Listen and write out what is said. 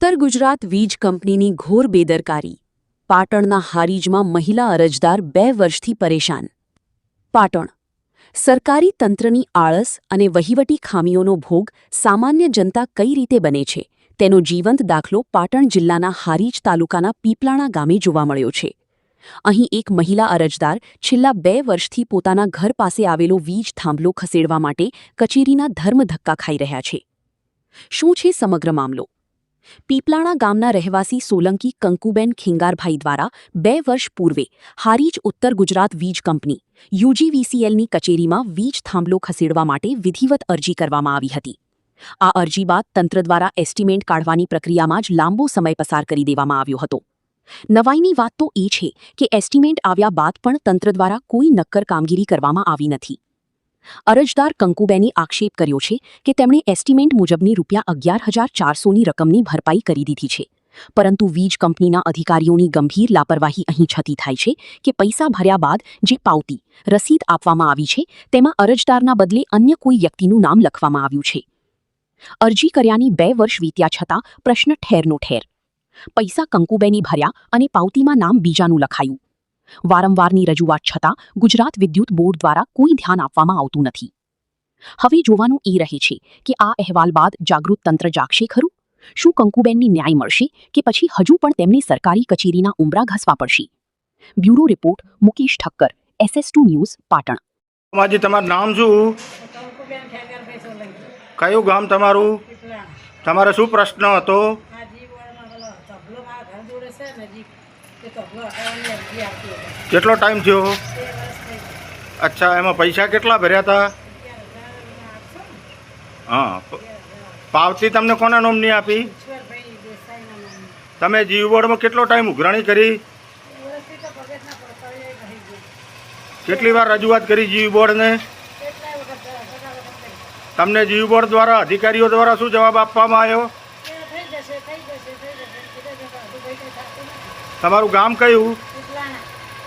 ઉત્તર ગુજરાત વીજ કંપનીની ઘોર બેદરકારી. પાટણના હારીજમાં મહિલા અરજદાર 2 વર્ષથી પરેશાન. પાટણ. સરકારી તંત્રની આળસ અને વહીવટી ખામીઓનો ભોગ સામાન્ય જનતા કઈ રીતે બને છે તેનો જીવંત દાખલો પાટણ જિલ્લાના હારીજ તાલુકાના પીપલાણા ગામે જોવા મળ્યો છે. અહીં એક મહિલા અરજદાર છેલ્લા 2 વર્ષથી પોતાના ઘર પાસે આવેલો વીજ થાંભલો ખસેડવા માટે કચેરીના ધર્મધક્કા ખાઈ રહ્યા છે. શું છે સમગ્ર મામલો? પીપલાણા ગામના રહેવાસી સોલંકી કંકુબેન ખિંગારભાઈ દ્વારા 2 વર્ષ પૂર્વે હારીજ ઉત્તર ગુજરાત વીજ કંપની યુજીવીસીએલની કચેરીમાં વીજ થાંભલો ખસેડવા માટે વિધિવત અરજી કરવામાં આવી હતી. આ અરજી બાદ તંત્ર દ્વારા એસ્ટિમેટ કાઢવાની પ્રક્રિયામાં જ લાંબો સમય પસાર કરી દેવામાં આવ્યો હતો. નવાઈની વાત તો એ છે કે એસ્ટિમેટ આવ્યા બાદ પણ તંત્ર દ્વારા કોઈ નક્કર કામગીરી કરવામાં આવી નથી. અરજદાર કંકુબેને આક્ષેપ કર્યો છે કે તેમણે એસ્ટિમેટ મુજબની ₹11,400ની રકમની ભરપાઈ કરી દીધી છે, પરંતુ વીજ કંપનીના અધિકારીઓની ગંભીર લાપરવાહી અહીં છતી થાય છે કે પૈસા ભર્યા બાદ જે પાવતી રસીદ આપવામાં આવી છે તેમાં અરજદારના બદલે અન્ય કોઈ વ્યક્તિનું નામ લખવામાં આવ્યું છે. અરજી કર્યાની 2 વર્ષ વીત્યા છતાં પ્રશ્ન ઠેરનો ઠેર. પૈસા કંકુબેને ભર્યા અને પાવતીમાં નામ બીજાનું લખાયું. વારંવારની રજૂઆત છતાં ગુજરાત વિદ્યુત બોર્ડ દ્વારા કોઈ ધ્યાન આપવામાં આવતું નથી. હવે જોવાનું એ રહે છે કે આ અહેવાલ બાદ જાગૃત તંત્ર જાગશે ખરું? શું કંકુબેનને ન્યાય મળશે કે પછી હજુ પણ તેમને સરકારી કચેરીના ઉંબરા ઘસવા પડશે? Bureau report Mukesh Thakkar, SS2 news, Patan. માજી, તમારું નામ શું? કયું ગામ તમારું? તમારે શું પ્રશ્ન હતો? કેટલો ટાઈમ થયો? અચ્છા, એમાં પૈસા કેટલા ભર્યા હતા? હા, પાવતી તમને કોના નોમની આપી? તમે જીવ બોર્ડમાં કેટલો ટાઈમ ઉઘરાણી કરી? કેટલી વાર રજૂઆત કરી જીવ બોર્ડને? તમને જીવ બોર્ડ દ્વારા અધિકારીઓ દ્વારા શું જવાબ આપવામાં આવ્યો? તમારું ગામ કયું?